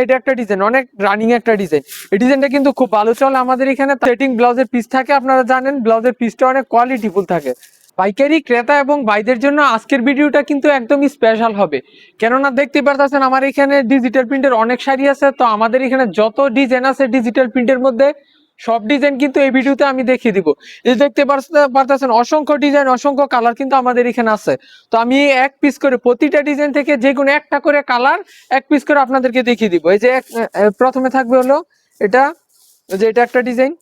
এটা একটা ডিজাইন, অনেক রানিং একটা ডিজাইন। এই ডিজাইনটা কিন্তু খুব ভালো চলে আমাদের এখানে। সেটিং ব্লাউজের পিস থাকে, আপনারা জানেন ব্লাউজের পিসটা অনেক কোয়ালিটিফুল থাকে। পাইকারি ক্রেতা এবং ভাইদের জন্য আজকের ভিডিওটা কিন্তু একদমই স্পেশাল হবে, কেননা দেখতে পারতেছেন আমার এখানে ডিজিটাল প্রিন্টের অনেক শাড়ি আছে। তো আমাদের এখানে যত ডিজাইন আছে ডিজিটাল প্রিন্টের মধ্যে সব ডিজাইন কিন্তু এই ভিডিওতে আমি দেখিয়ে দিব। এই দেখতে পারতেছেন অসংখ্য ডিজাইন, অসংখ্য কালার কিন্তু আমাদের এখানে আছে। তো আমি এক পিস করে প্রতিটা ডিজাইন থেকে যে কোনো একটা করে কালার এক পিস করে আপনাদেরকে দেখিয়ে দিব। এই যে প্রথমে থাকবে হলো এটা, যে এটা একটা ডিজাইন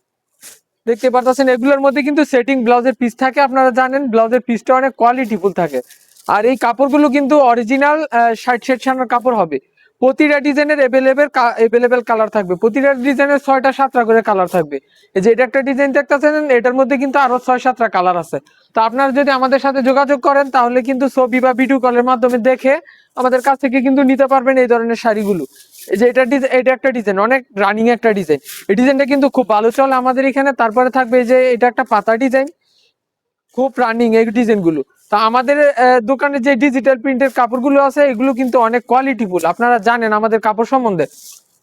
দেখতে পারতেছেন। এগুলোর মধ্যে কিন্তু সেটিং ব্লাউজের পিস থাকে, আপনারা জানেন ব্লাউজের পিসটা অনেক কোয়ালিটিফুল থাকে। আর এই কাপড়গুলো কিন্তু অরিজিনাল 60 সেট কাপড় হবে। প্রতিটা ডিজাইনের এভেলেবেল কালার থাকবে, প্রতিটা ডিজাইনের 6টা 7টা করে কালার থাকবে। এই যে এটা একটা ডিজাইন দেখতেছেন, এটার মধ্যে কিন্তু আরো 6-7টা কালার আছে। তো আপনারা যদি আমাদের সাথে যোগাযোগ করেন তাহলে কিন্তু ছবি বা ভিডিও কলের মাধ্যমে দেখে আমাদের কাছ থেকে কিন্তু নিতে পারবেন এই ধরনের শাড়িগুলো। এই যে এটা একটা ডিজাইন, অনেক রানিং একটা ডিজাইন। এই ডিজাইনটা কিন্তু খুব ভালো চলে আমাদের এখানে। তারপরে থাকবে এই যে এটা একটা পাতা ডিজাইন, খুব রানিং এই ডিজাইনগুলো। তা আমাদের দোকানে যে ডিজিটাল প্রিন্টের কাপড়গুলো আছে এগুলো কিন্তু অনেক কোয়ালিটিফুল। আপনারা জানেন আমাদের কাপড় সম্বন্ধে,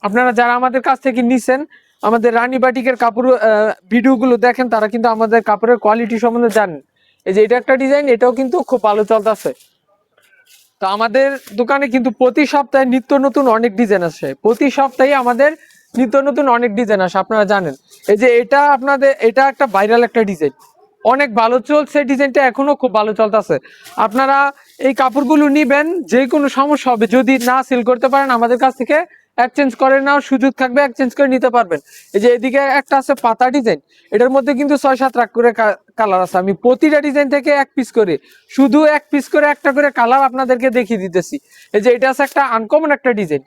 আপনারা যারা আমাদের কাছ থেকে নিছেন আমাদের রানী বাটিকের কাপড় ভিডিওগুলো দেখেন, তারা কিন্তু আমাদের কাপড়ের কোয়ালিটি সম্বন্ধে জানেন। এই যে এটা একটা ডিজাইন, এটাও কিন্তু খুব ভালো চলতেছে। তো আমাদের দোকানে কিন্তু প্রতি সপ্তাহে নিত্য নতুন অনেক ডিজাইন আসে, প্রতি সপ্তাহে আমাদের নিত্য নতুন অনেক ডিজাইন আসে, আপনারা জানেন। এই যে এটা আপনাদের এটা একটা ভাইরাল একটা ডিজাইন, অনেক ভালো চলছে ডিজাইনটা, এখনো খুব ভালো চলতেছে। আপনারা এই কাপড়গুলো নিবেন, যে কোনো সমস্যা হবে যদি না সেল করতে পারেন আমাদের কাছ থেকে এক্সচেঞ্জ করে নেওয়ার সুযোগ থাকবে, এক্সচেঞ্জ করে নিতে পারবেন। এই যে এদিকে একটা আছে পাতা ডিজাইন, এটার মধ্যে কিন্তু 6-7টা করে কালার আছে। আমি প্রতিটা ডিজাইন থেকে এক পিস করে, শুধু এক পিস করে একটা করে কালার আপনাদেরকে দেখিয়ে দিতেছি। এই যে এটা আছে একটা আনকমন একটা ডিজাইন।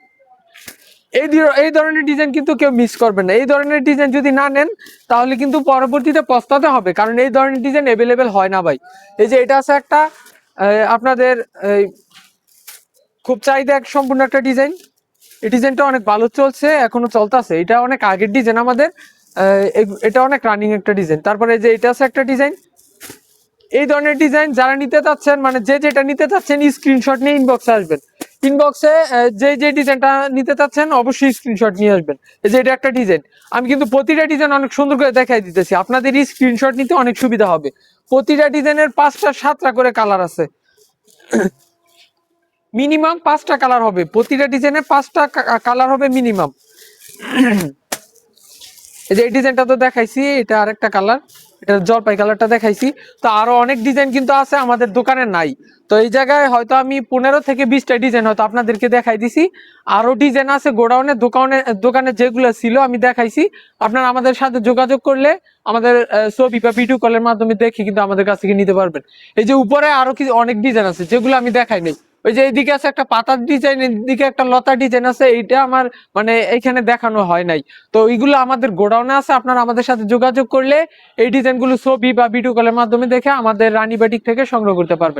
এই ধরনের ডিজাইন কিন্তু কেউ মিস করবেন না। এই ধরনের ডিজাইন যদি না নেন তাহলে কিন্তু পরবর্তীতে পস্তাতে হবে, কারণ এই ধরনের ডিজাইন অ্যাভেলেবেল হয় না ভাই। এই যে এটা আছে একটা আপনাদের খুব চাহিদা সম্পূর্ণ একটা ডিজাইন। এই ডিজাইনটা অনেক ভালো চলছে, এখনো চলতেছে। এটা অনেক আগের ডিজাইন আমাদের, এটা অনেক রানিং একটা ডিজাইন। তারপরে যে এটা আছে একটা ডিজাইন, এই ধরনের ডিজাইন যারা নিতে চাচ্ছেন, মানে যেটা নিতে চাচ্ছেন স্ক্রিনশট নিয়ে ইনবক্সে আসবেন। ইনবক্সে যে ডিজাইনটা নিতে চাচ্ছেন অবশ্যই স্ক্রিনশট নিয়ে আসবেন। এই যে এটা একটা ডিজাইন, আমি কিন্তু প্রতিটা ডিজাইন অনেক সুন্দর করে দেখাই দিতেছি, আপনাদের এই স্ক্রিনশট নিতে অনেক সুবিধা হবে। প্রতিটা ডিজাইনের 5টা-7টা করে কালার আছে, মিনিমাম 5টা কালার হবে। প্রতিটা ডিজাইনের 5টা কালার হবে মিনিমাম। এই যে এই ডিজাইনটা তো দেখাইছি, এটা আরেকটা কালার, এটা জলপাই কালারটা দেখাইছি। তো আরো অনেক ডিজাইন কিন্তু আছে আমাদের দোকানে নাই। তো এই জায়গায় হয়তো আমি 15 থেকে 20টা ডিজাইন হয়তো আপনাদেরকে দেখাই দিছি। আরো ডিজাইন আছে গোডাউনে, দোকানে যেগুলো ছিল আমি দেখাইছি। আপনারা আমাদের সাথে যোগাযোগ করলে আমাদের ছবি বা ভিডিও কলের মাধ্যমে দেখে কিন্তু আমাদের কাছ থেকে নিতে পারবেন। এই যে উপরে আরো কিছু অনেক ডিজাইন আছে যেগুলো আমি দেখাই নাই। ওই যে এইদিকে আছে একটা পাতার ডিজাইন, এদিকে একটা লতা ডিজাইন আছে, এইটা আমার মানে এইখানে দেখানো হয় নাই। তো এইগুলো আমাদের গোডাউনে আছে, আপনারা আমাদের সাথে যোগাযোগ করলে এই ডিজাইনগুলো ছবি বা ভিডিও কলের মাধ্যমে দেখে আমাদের রানী বাটিক থেকে সংগ্রহ করতে পারবেন।